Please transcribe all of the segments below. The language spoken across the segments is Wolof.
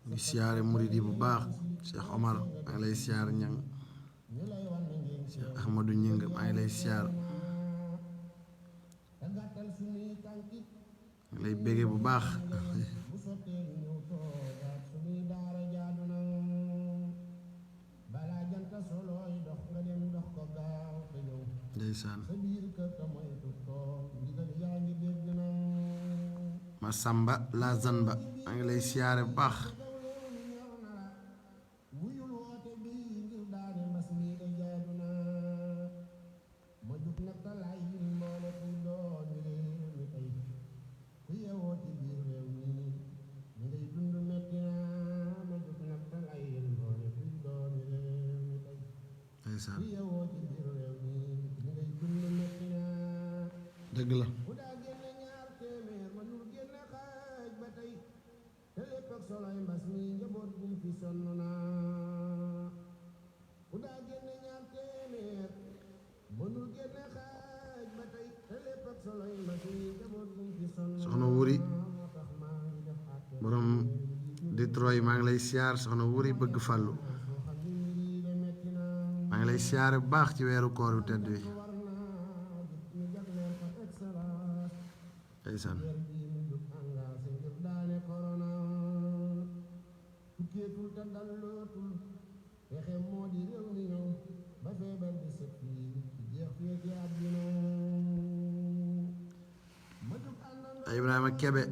di siyaare murid yi bu baax. Cheikh Omar maa ngi lay siyaar ñang. Cheikh Ahmadou Ñing maa ngi lay siyaar. maa ngi lay bége bu baax. ndeysaan. ma samba la zanba maa ngi lay siyaare bu baax. ndeysaan. dëgg la. soxna wuri borom Detroit maa ngi lay siyaar. soxna wuri bëgg fàllu maa ngi lay siyaare bu baax ci weeru koor bu tedd wi. ndeysaan. Ibrahima Kebe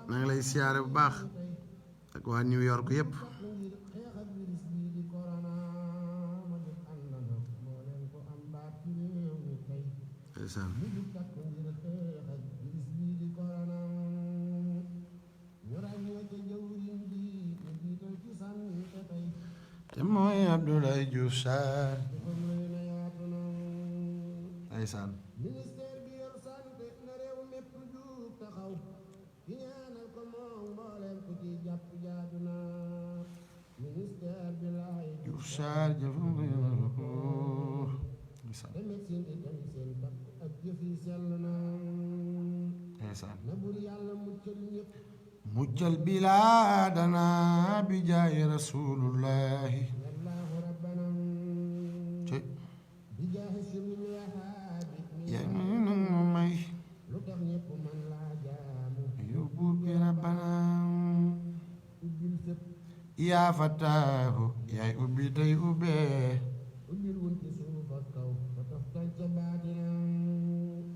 maa ngi lay siyaare bu baax ak waa New York yépp. ndeysaan. te mooy Abdoulaye Diouf Sarr. ndeysaan. Diouf Sarr jëfam ndeysaan. mujjal bilaadana bi jaayi rasulullahi. yaa ngi nag ma may yóbbu bi rabbana. yaa fataahu yaay ubbi tey ubbee.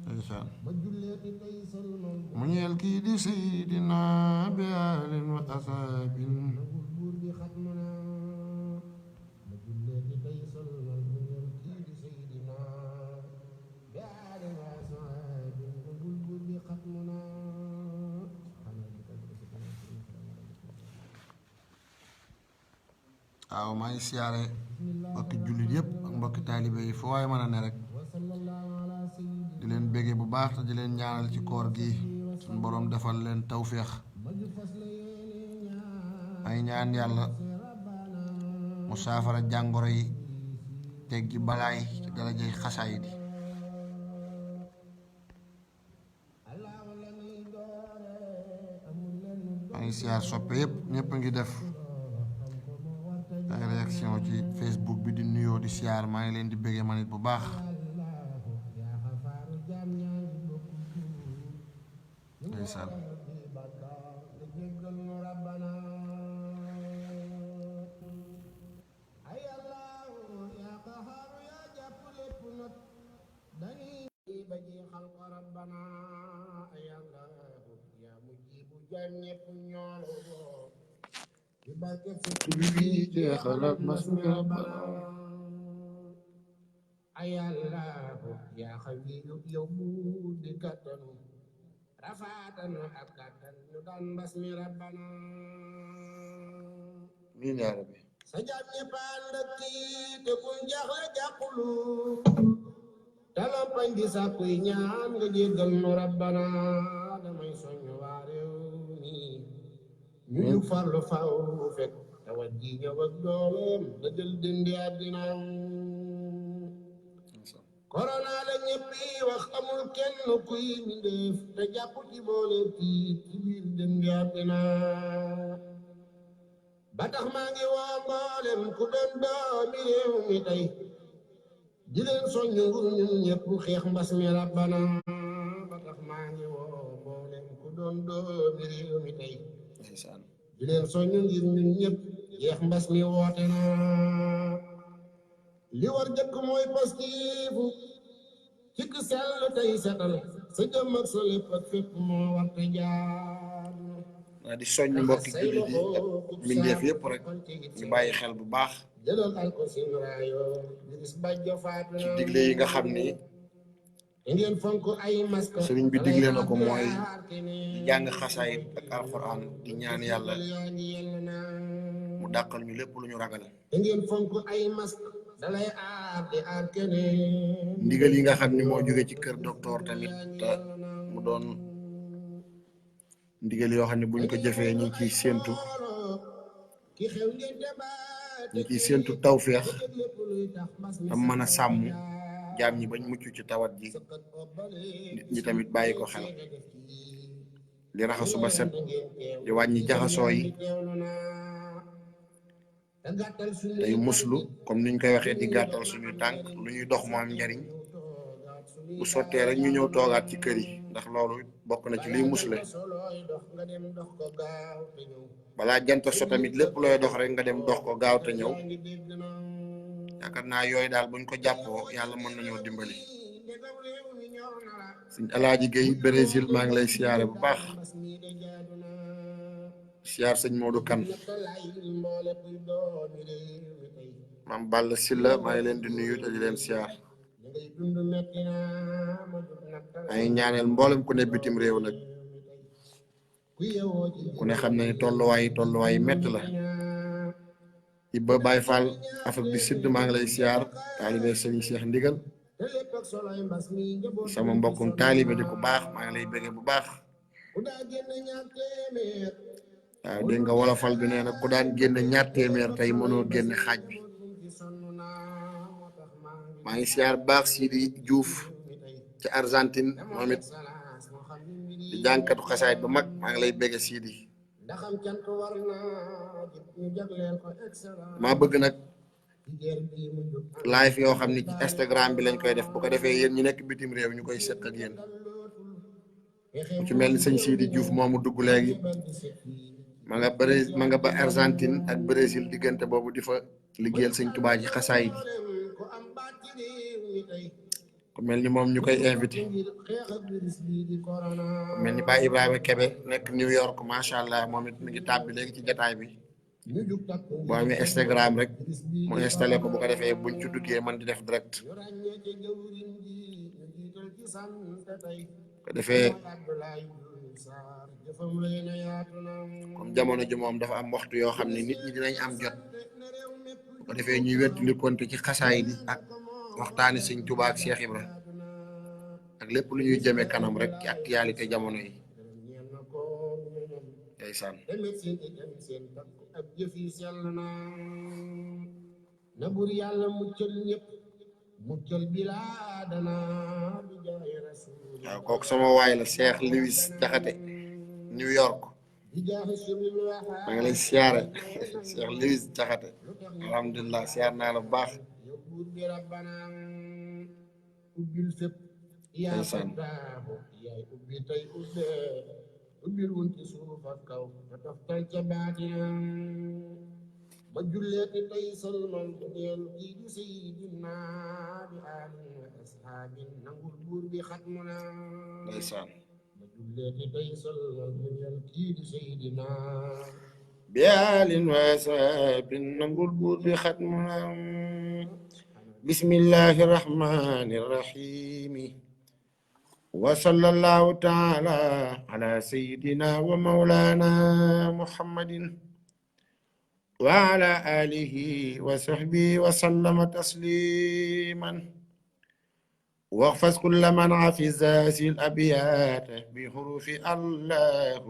ndeysaan. mu ñeel kii di seydina bi aalin wa asaabin. waaw maa ngi siyaare mbokki jullit yëpp ak mbokki taalibe yi foo waaye mën a ne rek di leen bége bu baax te di leen ñaanal ci koor gi suñu boroom defal leen tawféex. ay ñaan yàlla mu saafara jàngoro yi teggi balaay ci darajay xasaay di. maa ngi siyaar soppe yëpp ñëpp a ngi def ay réaction ñëw ci Facebook bi di nuyoo di siyaar maa ngi leen di béggee manit bu baax ndeysaan ayallahu ya xawiyu yow buur di kattanu rafaatanu ak kattan ñu daan mbas mi rabbana miin yaa rabbi sa jaam ñi pandaki te bul jaaxle jàqulu talampañ di sàkkuy ñaan nga jéggal nu rabbana damay soññ waa réew mi ñu farlu faw fekk tawat ji ñëw ak dooleem da jël dindi àddina korona la ñëppi wax amul kenn kuy mindeef te jàpp ci boole tiit ci biir dindi àddina ba tax maa ngi woo mboolem ku doon doomi réew mi tey di leen soññ ngur ñun ñëpp xeex mbas mi rabbana ba tax maa ngi woo mboolem ku doon doomi réew mi tey di leen soññ ngir ñun ñëpp xeex mbas mi woote na li war jëkk mooy pastifu cikk sell tey setal sa jëm ak sa lépp ak fépp moo war te jaar waa di soññ mbokki jullit yi ak mbindeef yëpp rek ñu bàyyi xel bu baax jëlal alko sinraayo diris bajjo faatu ci digle yi nga xam ni te ngeen fonk ay masque sëriñ bi digle na ko mooy di jàng xasaayit ak alxuraan di ñaan yàlla mu dàqal ñu lépp lu ñu ragal te ngeen fonk ay masque dalay aar di aar keneen ndigal yi nga xam ni moo jóge ci kër docteur tamit te mu doon ndigal yoo xam ne buñ ko jëfee ñu ngi ciy séentu tawféex am mën a sàmm jaam ñi bañ mucc ci tawat ji nit ñi tamit bàyyi ko xel di raxasu ba set di wàññi jaxasoo yi tey muslu comme niñ koy waxee di gàttal suñu tànk lu ñuy dox mu am njariñ bu sottee rek ñu ñëw toogaat ci kër yi ndax loolu bokk na ci liy musle balaa jant so tamit lépp looy dox rek nga dem dox ko gaaw te ñëw yaakaar naa yooyu daal buñ ko jàppoo yàlla mën nañoo dimbali. Sëñ Alaaji Gueye Brésil maa ngi lay siyaare bu baax siyaar sëñ Modou Kan maam Balla Silla maa ngi leen di nuyu te di leen siyaar maa ngi ñaaneel mboolem ku ne bitim réew nag ku ne xam na ni tolluwaay métti la Ibba Baye Fall Afrique du Sud maa ngi lay siyaar taalibe sëñ Cheikh Ndigal sama mbokkum taalibe di ku baax maa ngi lay bëgge bu baax waaw dégg nga wolofal bi nee na ku daan génne ñaar téeméer tey mënoo génne xaaj bi maa ngi siyaar baax Sidi Diouf ci Argentine moom it di jànkatu xasaayit bu mag maa ngi lay bëgge Sidi maa bëgg nag live yoo xam ni ci Instagram bi lañ koy def bu ko defee yéen ñu nekk bitim réew ñu koy seq ak yéen bu ci mel ni sëñ Sidi Diouf moomu dugg léegi ma nga ba Argentine ak Brésil diggante boobu di fa liggéeyal sëñ Tuubaa ji xasaay bi ku mel ni moom ñu koy invité ku mel ni Baye Ibrahima Kebe nekk New York macha allah moom it mi ngi tàbbi léegi ci jataay bi boo amee Instagram rek mu installé ko bu ko defee buñ ci duggee man di def direct ko defee comme jamono ji moom dafa am waxtu yoo xam ne nit ñi dinañ am jot bu ko defee ñuy wettali konte ci xasaay bi ak waxtaani sëñ Tuubaa ak Cheikh Ibra ak lépp lu ñuy jëmee kanam rek ci actualité jamono yi ndeysaan ak jëf yi sell na bur yàlla muccal ñëpp muccal bilaadana bi jaay rasul waaw kooku sama waay la Cheikh Lewis Jaxate New York maa ngi lay siyaare Cheikh Louis Jaxate alhamdulilah siyaar naa la bu baax ndeysaan ubbil wunti suuf ak kaw te toftal ca baatinam ba julleeti tey salmal ñeel kii di sayyidina bi alin wa ashaabin nangul buur bi xatmu na ndeysaan ba julleeti tey salmal ñeel kii di sayyidina bi alin wa ashaabin nangul buur bi xatmu na bismillahi rahmani rahimi وصلى الله تعالى على سيدنا ومولانا محمد وعلى آله وصحبه وسلم تسليما واحفظ كل من حفظ هذه الأبيات بحروف الله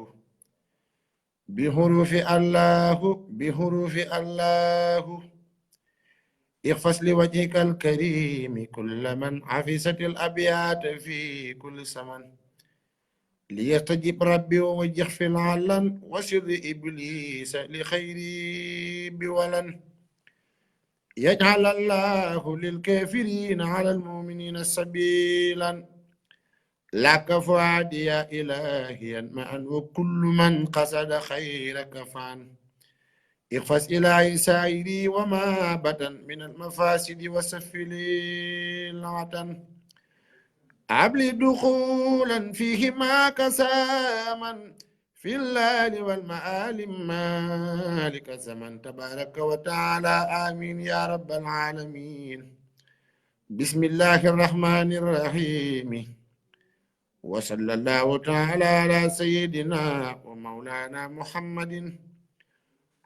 بحروف الله بحروف الله احفظ لوجهك الكريم كل من حفظت الأبيات في كل زمن ليستجب ربي ووجه في العلن وسر إبليس لخيري بولن يجعل الله للكافرين على المؤمنين سبيلا لك فؤادي يا إلهي معا وكل من قصد خيرك فعن احفظ إلهي سائري وما بدن من المفاسد وسفل العتن عبلي دخولا فيهما كساما في الليل والمآل مالك زمن تبارك وتعالى آمين يا رب العالمين بسم الله الرحمن الرحيم وصلى الله تعالى على سيدنا ومولانا محمد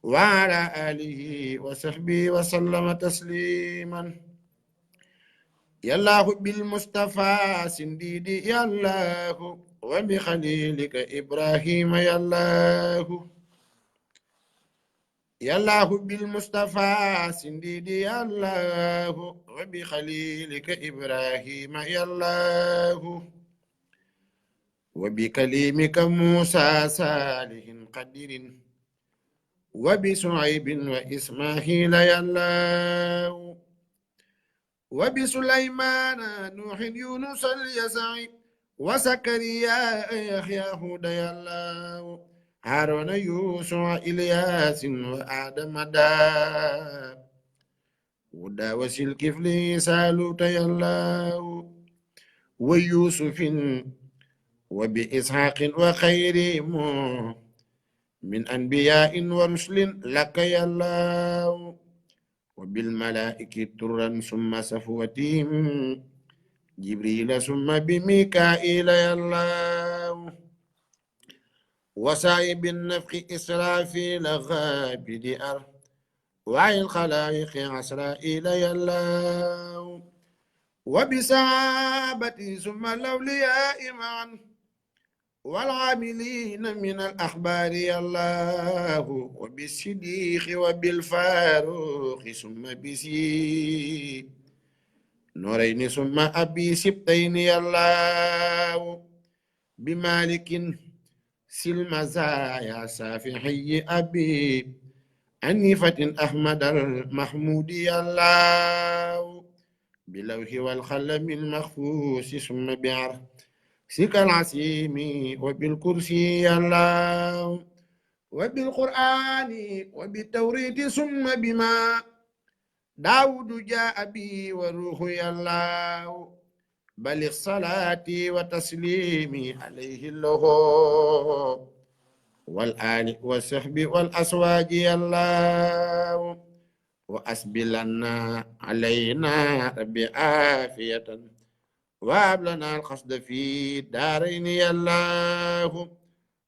وعلى آله وصحبه وسلم تسليما يا الله بالمصطفى سنديدي يا الله وبخليلك إبراهيم يا الله يا الله بالمصطفى سنديدي يا الله وبخليلك إبراهيم يا الله وبكليمك موسى صالح قدير وبشعيب وإسماعيل يا الله وبسليمان نوح يونس اليسعي وزكريا يحيى هدى يا الله هارون يوسف إلياس وآدم ودا وسلكفل سالوت يا الله ويوسف وبإسحاق وخير من أنبياء ورسل لك يا الله وبالملائكة ترا ثم صفوتهم جبريل ثم بميكائيل يا الله وسائب النفخ إسرافيل غابد وعي الخلائق عسرائيل يا الله وبسعابة ثم الأولياء معا والعاملين من الأخبار يا الله وبالصديق وبالفاروق ثم بسي نورين ثم أبي سبتين يا الله بمالك سلمزايا سافحي أبي أنيفة أحمد المحمود يا الله بلوح والخلم المخفوس ثم بعرف سك العسيم وبالكرسي يا الله وبالقرآن وبالتوريد ثم بما داود جاء بي وروح يا الله بل الصلاة وتسليم عليه الله والآل والصحب والأسواج يا الله وأسبلنا علينا ربي عافية وهب لنا القصد في الدارين يا الله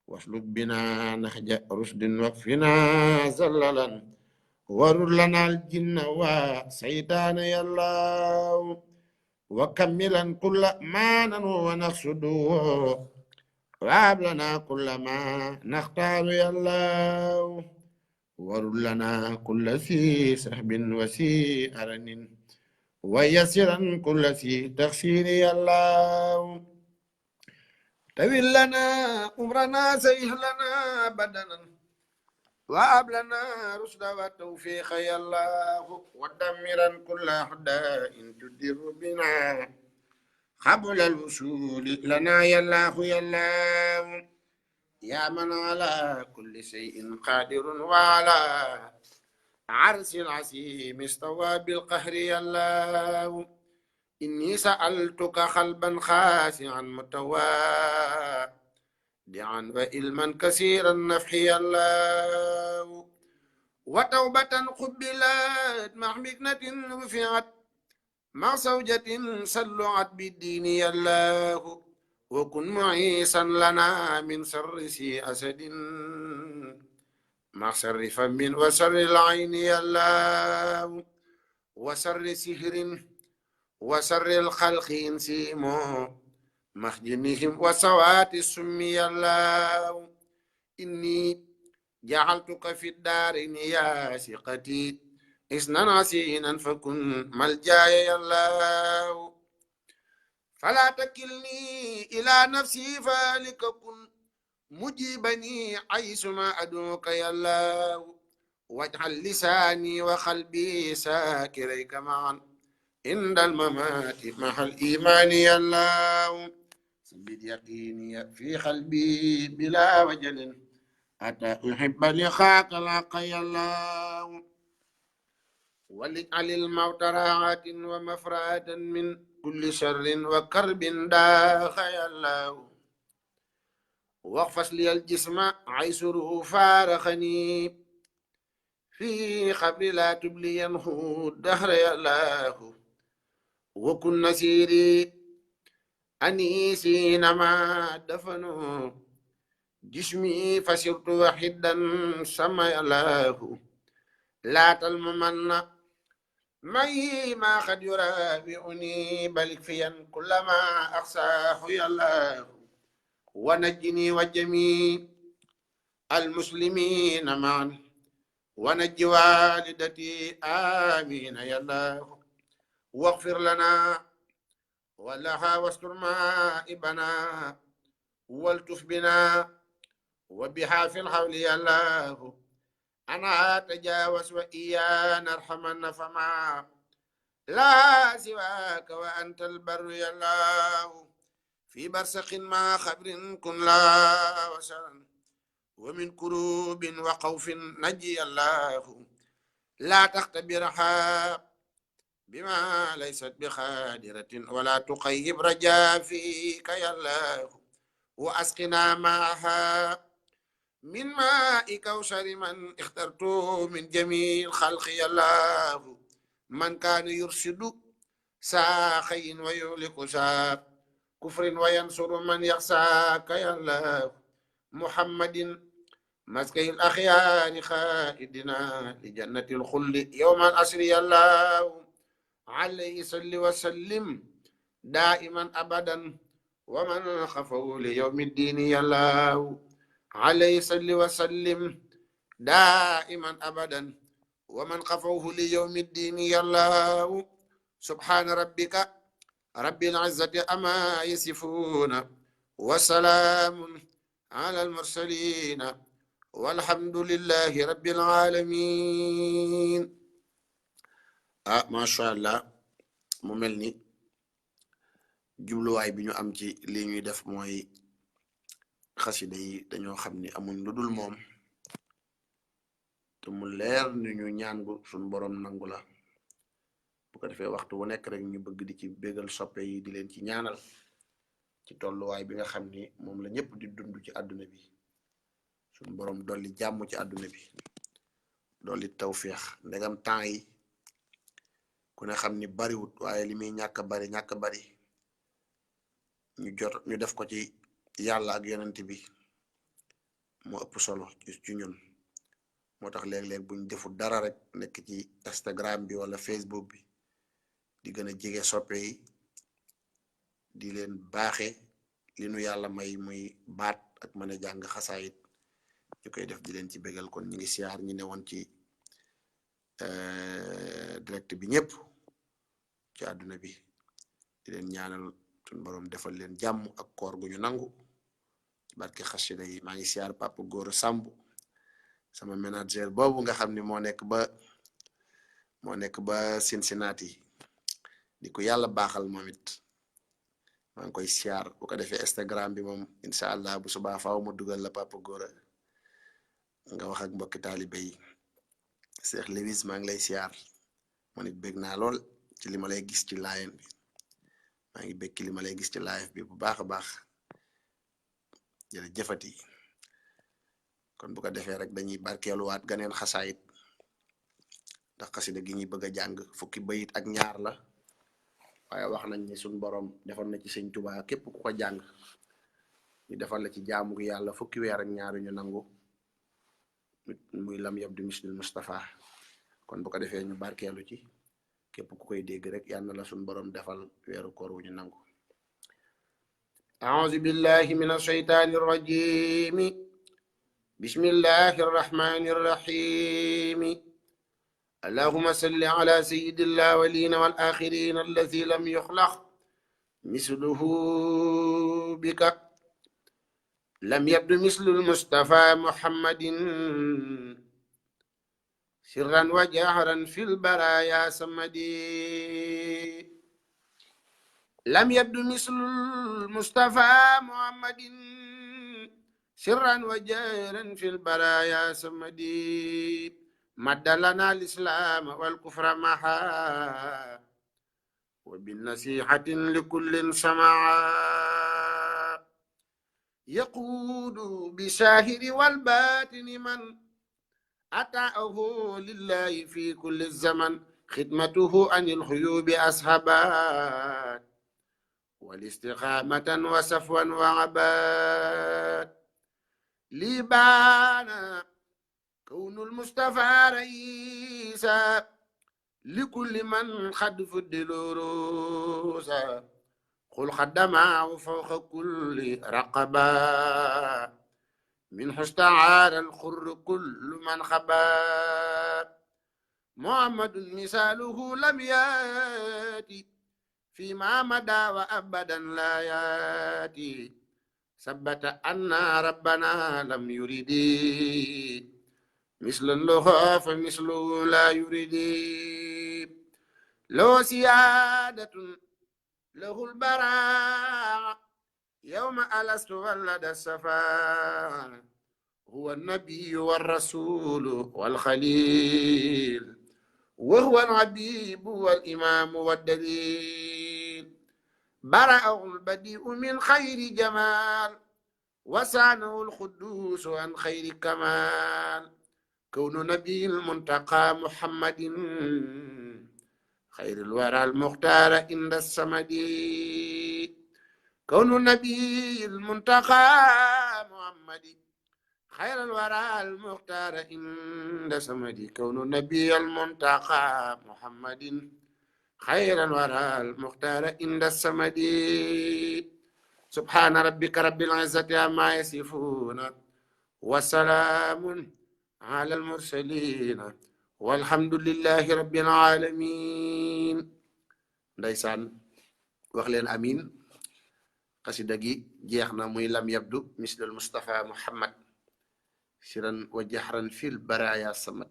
واسلك بنا نهج رشد واكفنا زللا ورد لنا الجن وسيطان يا الله وكملا كل ما ننو ونقصد وهب لنا كل ما نختار يا الله ورد لنا كل ذي سحب وسي أرن ويسرا كل ذي تخسير يا الله tawil lana umrana sayh lana badana وهب لنا رشد والتوفيق يا الله ودمرا كل أعداء تدر بنا قبل الوصول لنا يا الله يا الله يا من على كل شيء قادر وعلى عرش العظيم استوى بالقهر يا الله إني سألتك قلبا خاشعا متواضعا وعلما كثير النفح يا الله وتوبة قبلت مع مكنة رفعت مع زوجة سلعت بالدين يا الله وكن معيسا لنا من سر سي أسد مع سر فم وسر العين يا الله وسر سهر وسر الخلق انسيمو مخجنهم وسوات السم يا الله إني جعلتك في الدارين يا ثقتي إسنا عسينا فكن ملجاي يا الله فلا تكلني إلى نفسي فلككن مجيبني حيثما أدعوك يا الله واجعل لساني وقلبي ساكريك معا عند الممات مع الإيمان يا الله ثبت يقيني في قلبي بلا وجل حتى أحب لقاك الحق يا الله واجعل الموت راحة ومفرة من كل شر وكرب داخ يا الله واغفص لي الجسم عيسره فارخني في قبر لا تبلينه الدهر يا الله وكن نسيري أنيسي نما دفنوا جسمي فسرت وحدا سما يا الله لا تلممن معي ما قد يرافعني بل اكفيا كلما أقساه يا الله ونجني وجميع المسلمين معا ونج والدتي آمين يا الله واغفر لنا ولها واستر مائبنا والتف بنا وبها في الحول يا الله أنا أتجاوز وإيانا ارحمنا فما لا سواك وأنت البر يا الله في برسخ ما خبر كن لا وسرا ومن كروب وخوف نجي الله لا تختبرها بما ليست بخادرة ولا تخيب رجاء فيك يا الله وأسقنا معها من ماء كوثر من اخترته من جميع الخلق يا الله من كان يرشد ساخي ويهلك ساق كفر وينصر من يخشاك يا الله محمد مسكي الأخيار خائدنا لجنة الخلد يوم الأسر يا الله عليه صل وسلم دائما أبدا ومن خفوا ليوم الدين يا الله عليه صل وسلم دائما أبدا ومن خفوه ليوم الدين يا الله سبحان ربك رب العزة أما يصفون وسلام على المرسلين والحمد لله رب العالمين ما شاء الله mu mel ni jubluwaay bi ñu am ci li ñuy def mooy xasida yi dañoo xam ni amuñ lu dul moom te mu leer ni ñu ñaan gu suñ boroom nangu la bu ko defee waxtu wu nekk rek ñu bëgg di ci bégal soppe yi di leen ci ñaanal ci tolluwaay bi nga xam ni moom la ñëpp di dund ci àdduna bi suñ boroom dolli jàmm ci àdduna bi dolli tawféex ndegam temps yi ku ne xam ni bariwut waaye li muy ñàkk bari ñu def ko ci yàlla ak yonent bi moo ëpp solo ci ñun moo tax léeg-léeg buñ deful dara rek nekk ci Instagram bi wala Facebook bi di gën a jege soppe yi di leen baaxe li nu yàlla may muy baat ak mën a jàng xasaayit ñu koy def di leen ci bégal kon ñu ngi siyaar ñi ne woon ci direct bi ñëpp ci àdduna bi di leen ñaanal suñu boroom defal leen jàmm ak koor gu ñu nangu barke xasida yi maa ngi siyaar Papa Gora Samb sama manager boobu nga xam ni moo nekk ba Cincinnati di ko yàlla baaxal moom it maa ngi koy siyaar bu ko defee Instagram bi moom incha allah bu subaa faaw ma dugal la Papa Gora nga wax ak mbokki taalibe yi Cheikh Lewis maa ngi lay siyaar man it bég naa lool ci li ma lay gis ci live bi maa ngi bég ci li ma lay gis ci live bi bu baax a baax jërëjëfati kon bu ko defee rek dañuy barkeeluwaat ganeen xasaayit ndax xasida gi ñuy bëgg a jàng fukki bayit ak ñaar la waaye wax nañ ne suñ borom defal na ci sëñ Tuubaa képp ku ko jàng ñu defal la ci jaamu gi yàlla fukki weer ak ñaar ñu nangu muy lam yabdu misl Mustafa kon bu ko defee ñu barkeelu ci képp ku koy dégg rek yal na la suñ borom defal weeru koor wu ñu nangu a'uuzu billahi min ashaytaani rajim bismillahi arrahmani arrahim اللهم صل على سيد الأولين والآخرين الذي لم يخلق مثله بك لم يبد مثل المصطفى محمد سرا وجهرا في البرايا سمدي لم يبد مثل المصطفى محمد سرا وجهرا في البرايا سمدي مد لنا الإسلام والكفر معا وبالنصيحة لكل سمعا يقود بشاهر والباطن من أتاه لله في كل الزمن خدمته عن الخيوب أصحابات والاستقامة وصفوا وعباد لبانا كون المصطفى رئيسا لكل من خد فضل روسا قل خدمه فوق كل رقبة من استعار الخر كل من خبا محمد مثاله لم ياتي فيما مدى وأبدا لا ياتي ثبت أن ربنا لم يريد مثل له فمثله لا يريد له سيادة له البراء يوم ألست ولد السفا هو النبي والرسول والخليل وهو الحبيب والإمام والدليل برأه البديء من خير جمال وسانه القدوس عن خير كمال كون نبي المنتقى محمد خير الورى المختار عند الصمد كون نبي المنتقى محمد خير الورى المختار عند الصمد كون نبي المنتقى محمد خير الورى المختار عند الصمد سبحان ربك رب العزة عما يصفون وسلام على المرسلين والحمد لله رب العالمين ndeysaan wax leen amin xasida gi jeex na muy lam yabdu mislul Mustafa Muhammad siran wa jahran fil baraya samad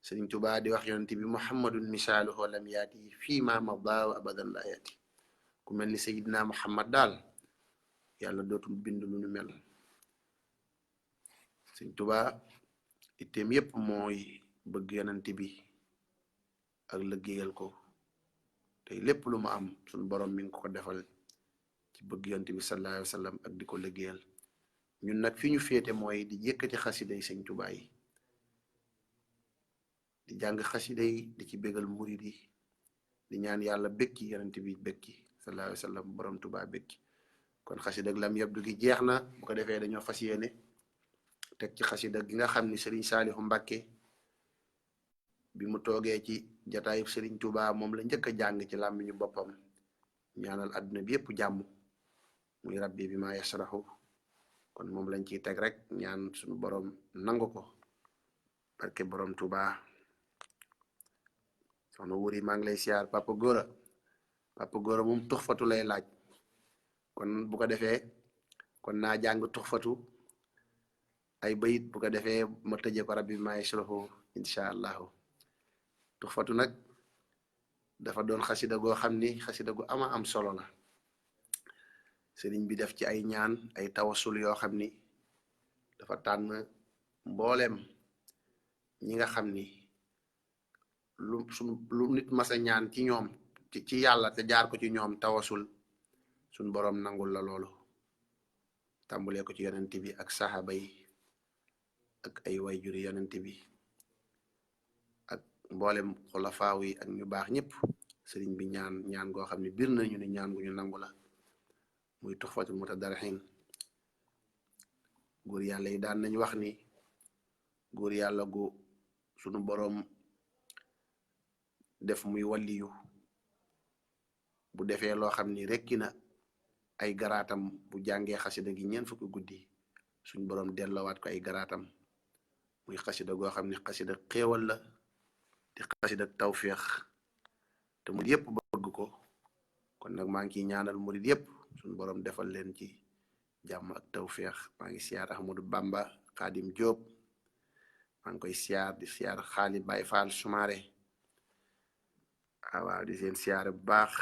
Sëriñ Tuubaa di wax yonent bi Muhammadun misaaluhu lam yaati fii ma mada wa abadan la yaati ku mel ni Seydina Muhammad daal yàlla dootul bind lu nu mel Sëriñ Tuubaa itteem yépp mooy bëgg yonent bi ak liggéeyal ko te lépp lu mu am suñu borom mi ngi ko defal ci bëgg yonent bi sallallahu alayhi wa sallam ak di ko liggéeyal ñun nag fi ñu féete mooy di yëkkati xasida yi Sëriñ Tuubaa yi di jàng xasida yi di ci bégal murid yi di ñaan yàlla békki yonent bi békki sallallahu alayhi wa sallam borom Tuubaa békki kon xasida ak lam yabdu gi jeex na bu ko defee dañoo fas yéene teg ci xasida gi nga xam ni Serigne Saalihu Mbàkke bi mu toogee ci jataayub Serigne Touba moom la njëkk a jàng ci làmmiñu boppam ñaanal adduna bi yépp jàmm muy rabbi bi ma yasrahu kon moom lañ ciy teg rek ñaan suñu borom nangu ko barke borom Touba soxna wuri maa ngi lay siyaar Papa Gora moom tuxfatu lay laaj kon bu ko defee kon naa jàng tuxfatu ay bayit bu ko defee ma tëjee ko rabbi maa yashrahu insha allahu. tuxfatu nag dafa doon xasida goo xam ni xasida gu ama am solo la sëriñ bi def ci ay ñaan ay tawasul yoo xam ni dafa tànn mbooleem ñi nga xam ni lu nit masa ñaan ci ñoom ci yàlla te jaar ko ci ñoom tawasul suñ boroom nangul la loolu tàmbulee ko ci yonent bi ak saxaaba yi ak ay wayjuri yonent bi ak mboolem xulafaaw yi ak ñu baax ñëpp sëriñ bi ñaan goo xam ne bir nañu ni ñaan gu ñu nangu la muy tuxfatul mutadarrihin góor yàlla yi daan nañ wax ni góor yàlla gu sunu boroom def muy waliyu bu defee loo xam ni rekki na ay garaatam bu jàngee xasida gi ñeent fukki guddi suñ boroom delloowaat ko ay garaatam muy xasida goo xam ni xasida xéewal la di xasida tawféex te murid yëpp bëgg ko kon nag maa ngi ciy ñaanal murid yëpp suñ boroom defal leen ci jàmm ak tawféex maa ngi siyaar Ahmadou Bamba Xaadim Jóob maa ngi koy siyaar di siyaar Xaali Baay Faal Sumaare waaw di seen siyaare bu baax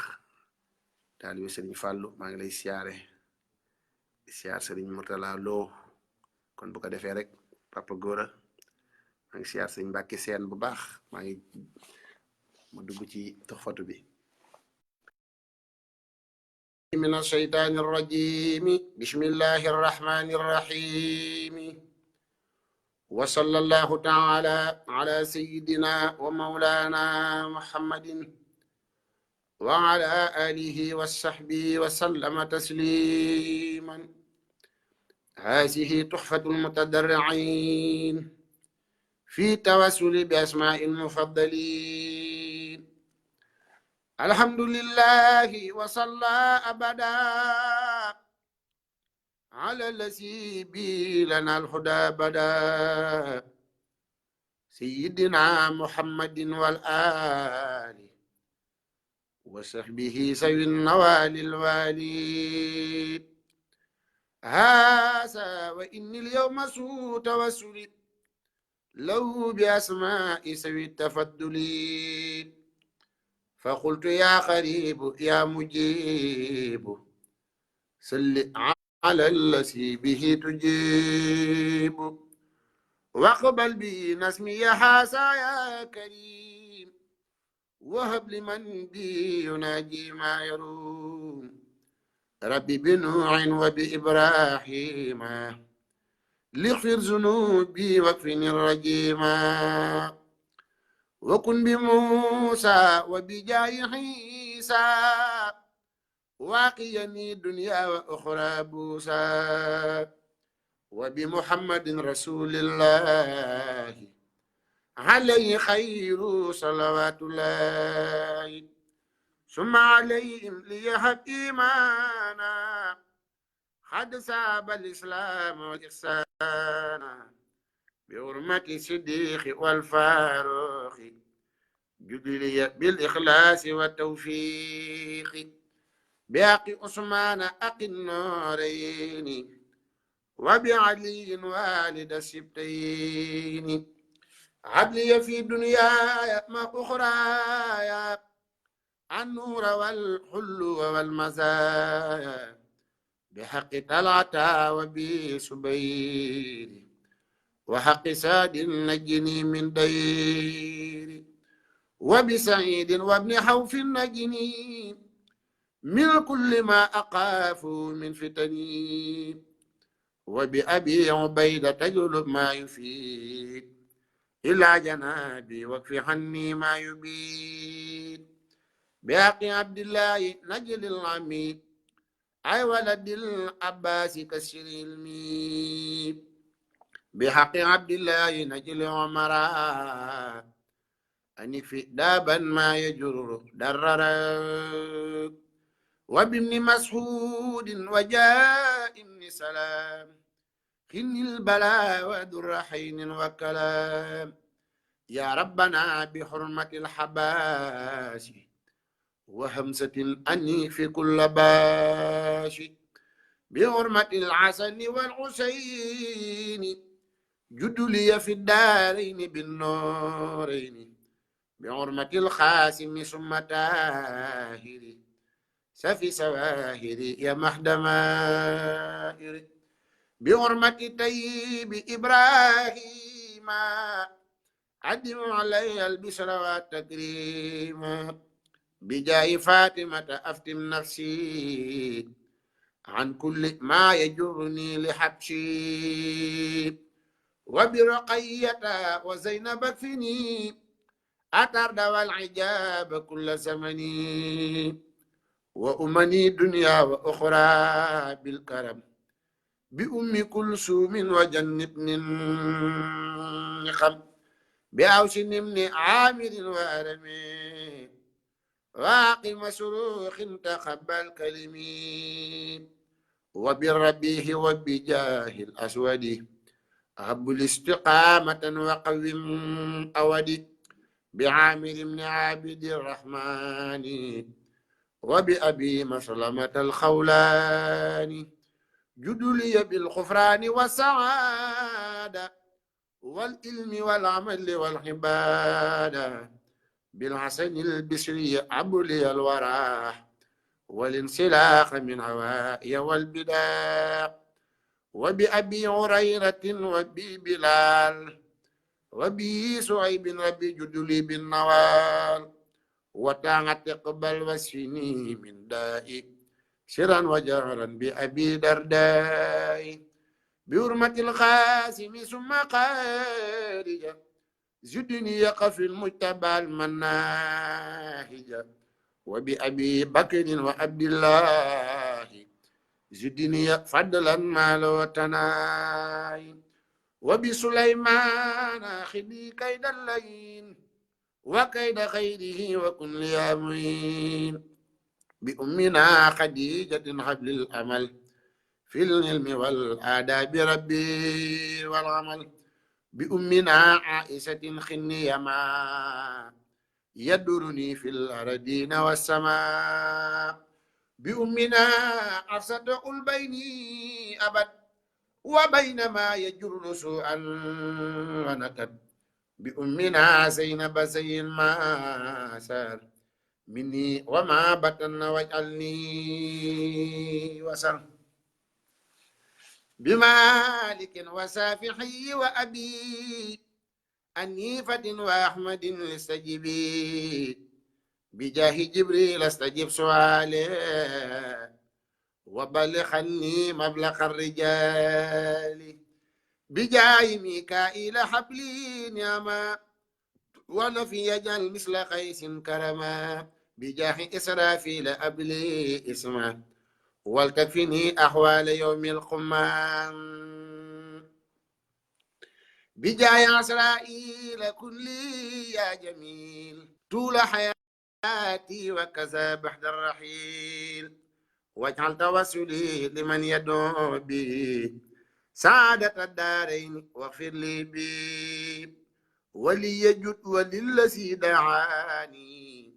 taalibe Sëriñ Fàllu maa ngi lay siyaare di siyaar Sëriñ Murtala Loo kon bu ko defee rek Papa Góora maa ngi siyaar Sëriñ Mbàkke Seen bu baax ma dugg ci tuxfatu bi من الشيطان الرجيم بسم الله الرحمن الرحيم وصلى الله تعالى على سيدنا ومولانا محمد وعلى آله وصحبه وسلم تسليما هذه تحفة المتضرعين في توسل بأسماء المفضلين الحمد لله وصلى أبدا على الذي بي لنا الهدى بدا سيدنا محمد والآل وصحبه سوي النوال الوالي هذا وإني اليوم سوء توسل لو بأسماء سوي التفضل فقلت يا قريب يا مجيب صل على الذي به تجيب واقبل بي نسمي يا حاسا يا كريم وهب لمن بي يناجي ما يروم ربي بنوح وبإبراهيم ليغفر ذنوبي واكفني الرجيم وكن بموسى وبجاه عيسى واقيني دنيا وأخرى بوسى وبمحمد رسول الله عليه خير صلوات الله ثم عليهم ليهب إيمانا قد ساب الإسلام والإحسان بحرمة الصديق والفاروق جدلي بالإخلاص والتوفيق بحق عثمان أقي النورين وبعلي والد السبتين عدلي في دنياي ما أخرايا النور والحلو والمزايا بحق طلعت وبسبير وحق ساد نجني من دير وبسعيد وابن حوف نجني من كل ما أقاف من فتني وبأبي عبيدة تجلب ما يفيد إلى جنابي واكف عني ما يبيد بحق عبد الله نجل العميد أي ولد العباس كسر الميد بحق عبد الله نجل عمرا أنف دابا ما يجر دررا وبابن مسعود وجاء ابن سلام خن البلاء ودر حين وكلام يا ربنا بحرمة الحباش وهمسة أني في كل باش بحرمة الحسن والحسين جد لي في الدارين بالنورين بحرمة الخاسم ثم تاهري سفي سواهري يا محدمائري بحرمة طيب إبراهيم عدم علي البشر والتكريم بجاه فاطمة أفتم نفسي عن كل ما يجرني لحبشي وبرقية وزينب اكفني أترد والعجاب كل زمني وأمني دنيا وأخرى بالكرم بأم كلثوم وجنبني النقم بأوس بن عامر وأرمي واقم سروخ تقبل كلمي وبالربيه وبجاه الأسود أهب الاستقامة وقوم أودي بعامر بن عابد الرحمن وبأبي مسلمة الخولاني جدلي بالغفران والسعادة والعلم والعمل والعبادة بالحسن البشري عبلي الوراح والانسلاخ من هوائي والبداع وبأبي هريرة وبي بلال وبي سعيب ربي جدلي بالنوال وتعت تقبل وسني من دائي سرا وجهرا بأبي درداء بحرمة القاسم ثم خارجة زدني يقف المجتبى المناهج وبأبي بكر وعبد الله زدني فضلا مال وتناي وبسليمان خذي كيد اللين وكيد خيره وكن لي معين بأمنا خديجة حبل الأمل في العلم والآداب ربي والعمل بأمنا عائشة خني ما يدرني في الأرضين والسماء بأمنا حفصة البين أبد وبينما يجر سوءا ونكد بأمنا زينب زين ما سار مني وما بطن واجعلني وسر بمالك وسافحي وأبي أنيفة وأحمد استجبي بجاه جبريل استجب سؤالي وبلغني مبلغ الرجال بجاه ميكائيل حبلي نعما ونفي يجعل مثل قيس كرما بجاه إسرافيل أبلي اسما ولتكفني أحوال يوم القمام بجاه إسرائيل كلي يا جميل طول حياتي وكذا بعد الرحيل واجعل توسلي لمن يدعو بي سعادة الدارين واغفر لي بي وليجد وللذي دعاني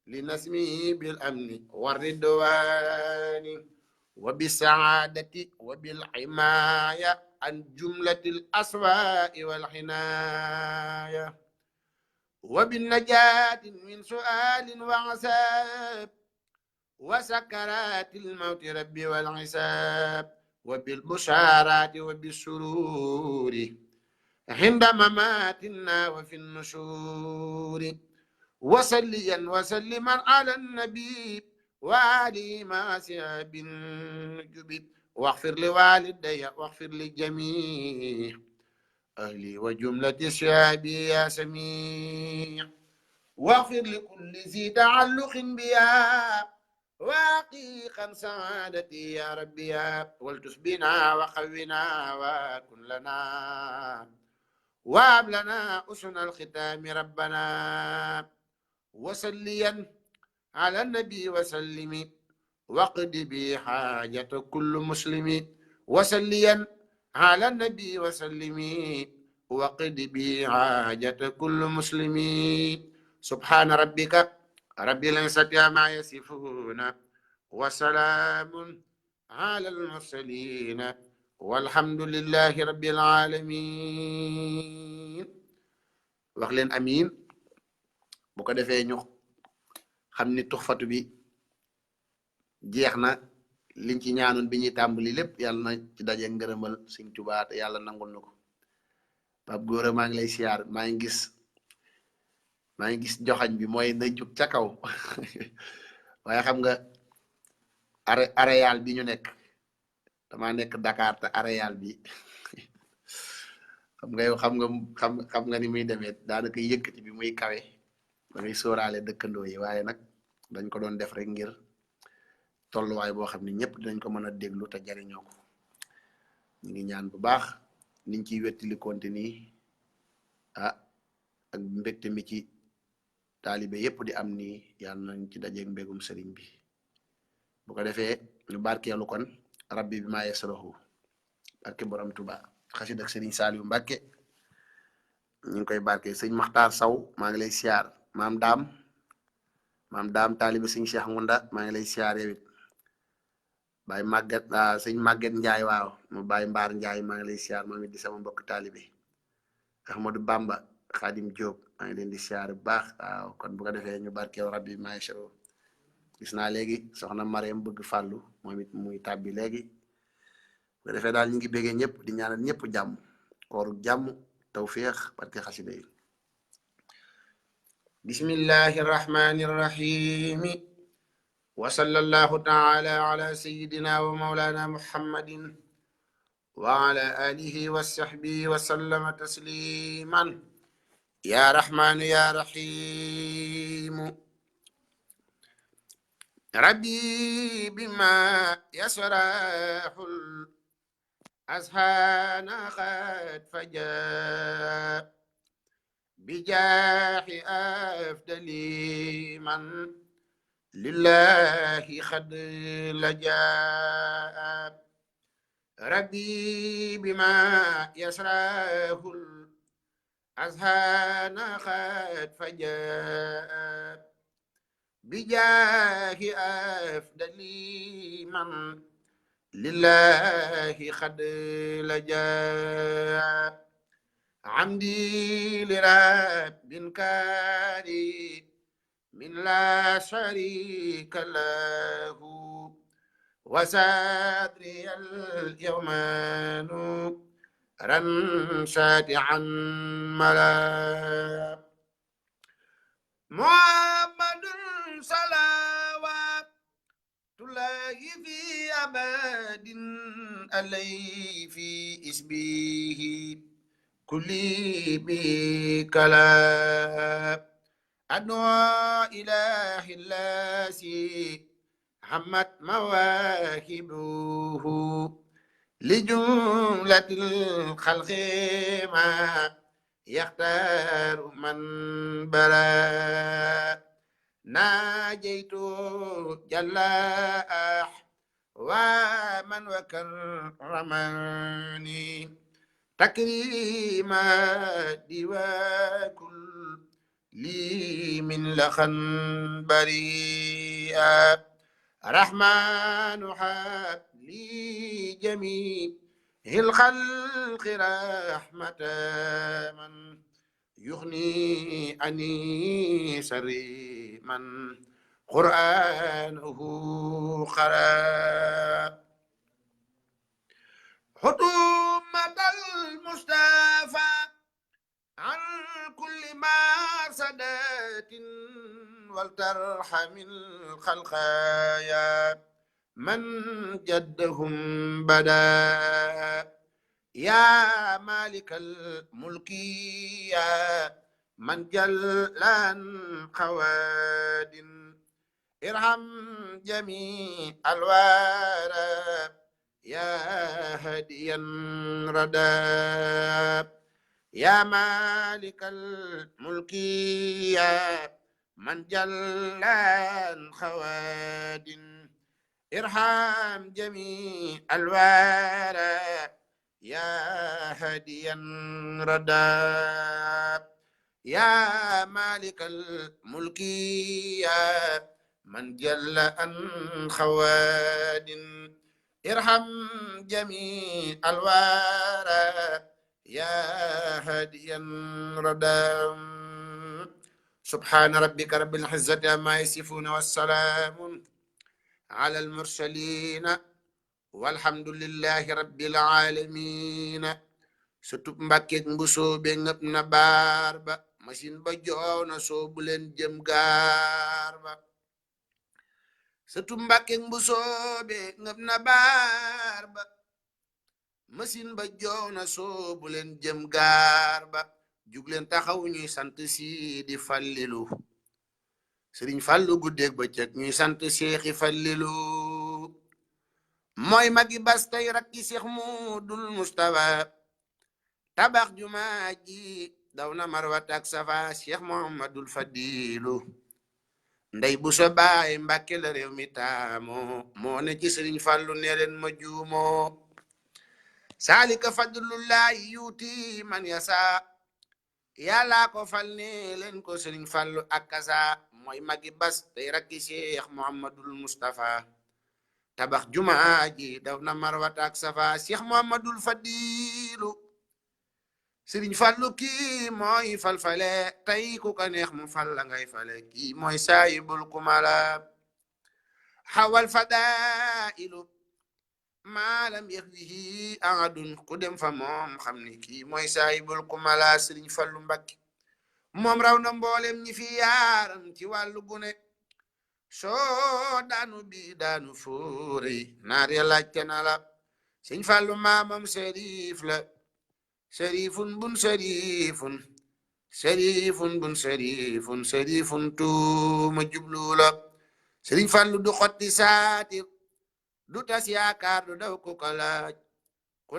لنسمه بالأمن والرضوان وبالسعادة وبالحماية عن جملة الأسواء والحناية وبالنجاة من سؤال وعذاب وسكرات الموت ربي والعذاب وبالبشارات وبالسرور عند مماتنا وفي النشور وصليا وسلما على النبي وآله مع سياب الجبيب واغفر لوالدي واغفر لجميع أهلي وجملة شعبي يا سميع واغفر لكل ذي تعلق بها واقيقا سعادتي يا ربي يا والتس بنا وخونا وكن لنا وهب لنا حسن الختام ربنا وصليا على النبي وسلم وقد بي حاجة كل مسلم وصليا على النبي وسلم وقد بي حاجة كل مسلم سبحان ربك رب العزة عما يصفون وسلام ala almursalin walhamdulillahi rabbil alamin. wax leen amiin bu ko defee ñu xam ni tuxfatu bi jeex na. liñ ci ñaanoon bi ñuy tàmbali lépp yàlla na ci daje ngërëmal Sëñ Tuubaa te yàlla nangul na ko. Pape Gora maa ngi lay siyaar maa ngi gis joxañ bi mooy na jug ca kaw waaye xam nga aréal bi ñu nekk dama nekk Dakar te aréal bi xam nga ni muy demee daanaka yëkkati bi muy kawe da ngay sóoraale dëkkandoo yi waaye nag dañ ko doon def rek ngir tolluwaay boo xam ne ñëpp dinañ ko mën a déglu te jariñoo ko. ñu ngi ñaan bu baax niñ ciy wettali continue ak mbégte mi ci taalibe yépp di am nii yàlla nañ ci dajeeg mbégum sëriñ bi. bu ko defee ñu barkeelu kon rabbi bi maa yasrahu barke borom Tuba xasid ak sëriñ Saliou Mbàkke ñu ngi koy barke sëñ Maxtaar Saw maa ngi lay siyaar maam daam taalibe sëñ Cheikh Ngunda maa ngi lay siyaar yow it Baye Maguette sëñ Maguette Ndiaye waaw mu Baye Mbaar Ndiaye maa ngi lay siyaar moom it di sama mbokk taalibe Ahmadou Bamba Khadim Diop maa ngi leen di siyaar bu baax waaw kon bu ko defee ñu barkeew rabbi maa yasrahu. gis naa léegi soxna Mariam bëgg fàllu moom it muy tàbbi léegi bu ko defee daal ñu ngi béggee ñëpp di ñaanal ñëpp jàmm kooru jàmm tawféex barke xasida yi. bismillahi rahmani rahim wa sallallahu taala ala sayidina wa maulana muhammadin wa ala alihi wa sahbihi wa sallama tasliman ya rahmanu ya rahimu rabbi bima yasrahul azhana qad faja bijaahi afdali man lillahi qad laja rabbi bima yasrahul azhana qad faja bijaahi afdali man lillahi qad laja amdi lirabbin karim min la sharika lahu wa sadri al yawma nuran shati'an mala muhammadun salawatullahi fi abadin alayhi fi isbihi kulli bi kalam adwa ilahi lasi hammat mawahibuhu li jumlatil khalqi ma yaxtaru man bara najaytu jalla wa man wa karramani takrima diwakul li min lakhan bari'a rahmanu habli jami'il khalqi rahmatan man yughni ani sharri man qur'anuhu qara حطومة المصطفى عن كل ما سدات ولترحم الخلقايا من جدهم بدا يا مالك الملك يا من جل عن خواد ارحم جميع الورى يا هاديا ردا يا مالك الملك يا من جل عن خواد ارحم جميع الورى يا هاديا ردا يا مالك الملك يا من جل عن خواد ارحم جميع الورى يا هاديا ردام سبحان ربك رب العزة عما يصفون والسلام على المرسلين والحمد لله رب العالمين sutub Mbàkke Mbusoobe ngëp na baar ba machine ba joow na soobu leen jëm gaar ba sutub Mbàkke Mbusoobe ngëp na baar ba machine ba joow na soobu leen jëm gaar ba jug leen taxaw ñuy sant Sidi Fallilu Sëriñ Fallu guddeeg bëccëg ñuy sant Seexi Fallilu mooy magi bas tey rakki Seex Mudul Mustafa tabax jumaa ji daw na Marwa ak Safa Cheikh Muhammadul Fadilu ndey bu so baay Mbàkke la réew mi taamoo moo ne ci Sëriñ Fallu ne leen ma juumoo saalika fadlullahi yuuti man yasa yàlla ko fal ne leen ko Sëriñ Fallu ak kasa mooy magi bas tey rakki Cheikh Muhammadul Mustafa tabax jumaa ji daw na Marwa ak Safa Cheikh Muhammadul Fadilu Sëriñ Fallu kii mooy falfale tey ku ko neex mu fal la ngay fale kii mooy saayibul kumala xawal fadailu maalam yaxwihi ahadun ku dem fa moom xam ni kii mooy saayibul kumala Sëriñ Fallu Mbàkke moom raw na mboolem ñi fi yaaram ci wàllu gune soo daanu bi daanu fóore naar ya laajte na la Sëriñ Fallu maamam Serif la Serifun bun serifun serifun bun serifun serifun tuuma jublu la Sëriñ Fallu du xotti saatir du tas yaakaar du daw ku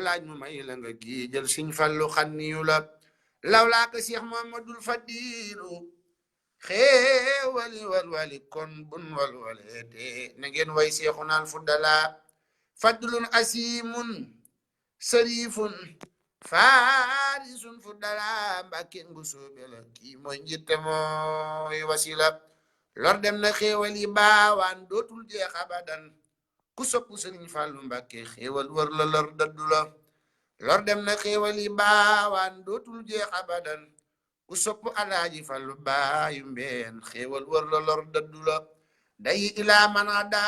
laaj mu may la nga kii jël Sëriñ Fallu xanniyu la lawlaa ka Seex Muhammadul Fadilu xéewali walwali kon bun walwaleete na ngeen way Seexunal Fuddala fadlun asimun serifun faarisun Fuddala Mbàkke Mbusoobe la kii mooy njitte mooy wasila lor dem na xéewal yi baawaan dootul jeex abadan ku sopp Sëriñ Fallu Mbàkke xéewal wër la lor daddu la lor dem na xéewal yi baawaan dootul jeex abadan ku sopp Alaaji Fallu baayu mbeen xéewal wër la lor daddu la day ilaa manada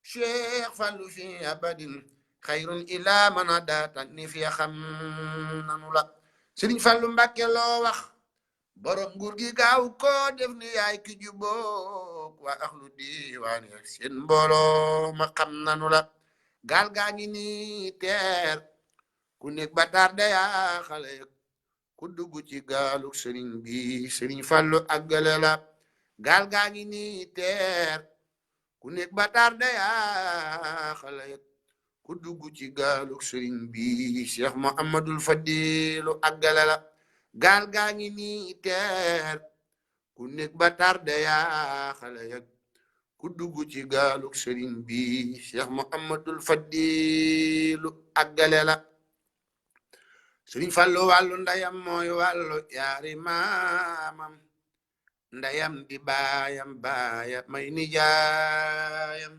Cheikh Fallu fi abadin xayrun ila mana daatan ni fi xam nanu la Sëriñ Fallu Mbàkke loo wax borom nguur gi gaaw ko def ni yaay ki jubóog waa axlu diiwaani seen mbooloo ma xam nanu la gaal gaa ngi ni teer ku nekk ba tarde yaa xale ku dugg ci gaaluk sëriñ bi Sëriñ Fallu àggale la gaal gaa ngi ni teer ku nekk ba tarde yaa xale ku dugg ci gaaluk sëriñ bi Cheikh Muhammadul Fadilu àggale la gaal gaa ngi nii teer ku nekk ba tarde yaa xale yak ku dugg ci gaaluk sëriñ bi Cheikh Muhammadul Fadilu àggale la Sëriñ Fallu wàllu ndayam mooy wàllu yaari maamam ndayam di baayam baaya may nijaayam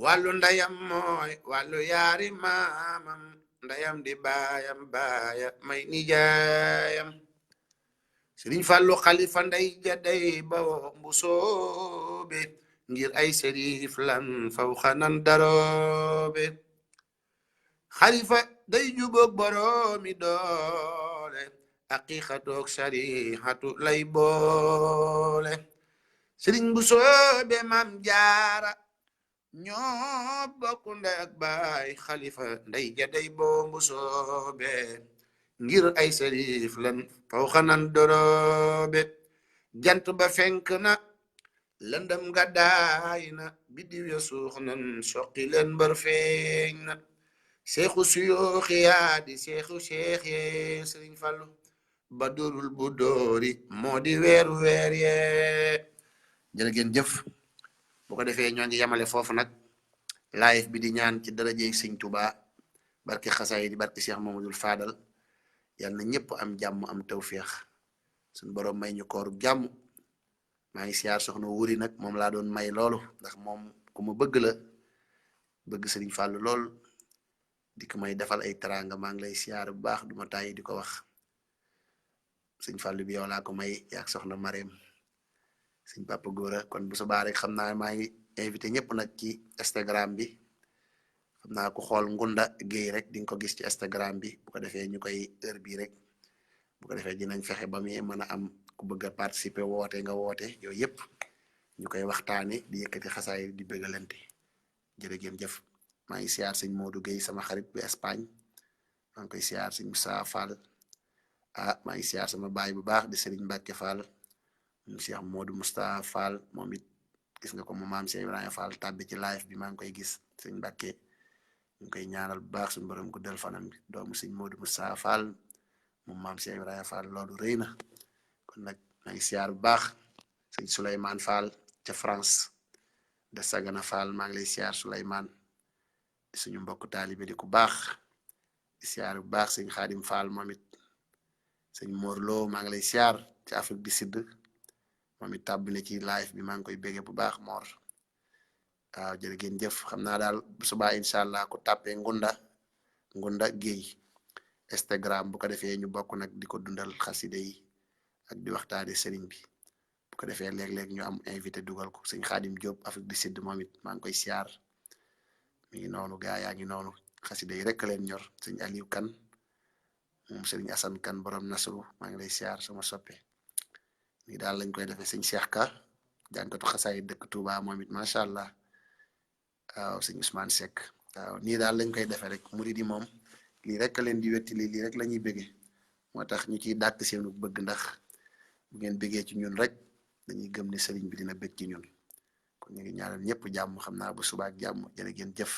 wàllu ndayam mooy wàllu yaari maamam ndayam di baayam baaya may nijaayam Sëriñ Fallu xalifa nday jaday bawo Mbusoobe ngir ay serif lan faw xanan daroobe xalifa day jubóog boroomi doole aqiqatoog sarihatu lay boole Sëriñ Mbusoobe Maam Jaara ñoo bokku ndey ak baay xalifa nday jaday boo Mbusoobe ngir ay serif lan faw xanan doroobe jant ba fenk na lëndëm nga daay na biddiw ya suux nan soqi leen mbër feeñ na seexu suyooxi yaa di seexu seex yee Sëriñ Fallu ba dorul bu doori moo di weer yee jërë ngeen jëf bu ko defee ñoo ngi yamale foofu nag live bi di ñaan ci darajey Sëriñ Tuubaa barke xasaay di barke Cheikh Mamadul Fadal yàlla na ñëpp am jàmm am tawféex suñ borom may ñu kooru jàmm maa ngi siyaar soxna Wuri nag moom laa doon may loolu ndax moom ku ma bëgg la bëgg sëriñ Fàllu lool di ko may defal ay teranga maa ngi lay siyaar bu baax duma tàyyi di ko wax sëñ Fàllu bi yow laa ko may yaag soxna Mareem sëñ Papa Góora kon bu subaa rek xam naa maa ngi invité ñëpp nag ci Instagram bi xam naa ko xool Ngunda Guèye rek di nga ko gis ci Instagram bi bu ko defee ñu koy heure bii rek bu ko defee dinañ fexe ba muy mën a am ku bëgg a participer woote nga woote yooyu yëpp ñu koy waxtaane di yëkkati xasaay di bëggalante jërë ngeen jëf maa ngi siyaar sëñ Modou Guèye sama xarit bu Espagne maa ngi koy siyaar sëñ Moussa Fall maa ngi siyaar sama baay bu baax di Serigne Mbacke Fall mu Cheikh Modou Moustapha Fall moom it gis nga ko mu maam Cheikh Ibrahima Fall tàbbi ci live bi maa ngi koy gis sëñ Mbacke ñu ngi koy ñaanal bu baax suñu borom guddal fanam bi doomu sëñ Modou Moustapha Fall moom maam Cheikh Ibrahima Fall loolu rëy na kon nag maa ngi siyaar bu baax sëñ Souleymane Fall ca France de Sagana Fall maa ngi lay siyaar Souleymane di suñu mbokk taalibe di ku baax di siyaar bu baax sëñ Xaadim Fall moom it sëñ Morlo maa ngi lay siyaar ci Afrique du Sud moom it tàbbi na ci live bi maa ngi koy béggee bu baax Mor waaw jërë ngeen jëf xam naa daal bu subaa incha allah ku tàppee Ngunda Guèye Instagram bu ko defee ñu bokk nag di ko dundal xaside yi ak di waxtaane sëriñ bi bu ko defee léeg-léeg ñu am invité dugal ko sëñ Xaadim Diop Afrique du Sud moom it maa ngi koy siyaar mi ngi noonu gaa yaa ngi noonu xaside yi rek leen ñor sëñ Aliou Kan moom sëriñ Assane Kan borom Nasru maa ngi lay siyaar sama soppe nii daal lañ koy defee sëñ Cheikh Ka jànkatu xasaay dëkk Touba moom it macha allah waaw sëñ Ousmane Seck waaw nii daal lañ koy defee rek murid yi moom lii rek leen di wetti lii rek la ñuy bëggee moo tax ñu ciy dàkk seenu bëgg ndax bu ngeen bëggee ci ñun rek dañuy gëm ne sëriñ bi dina bëgg ci ñun kon ñu ngi ñaanal ñëpp jàmm xam naa bu subaak jàmm jërë ngeen jëf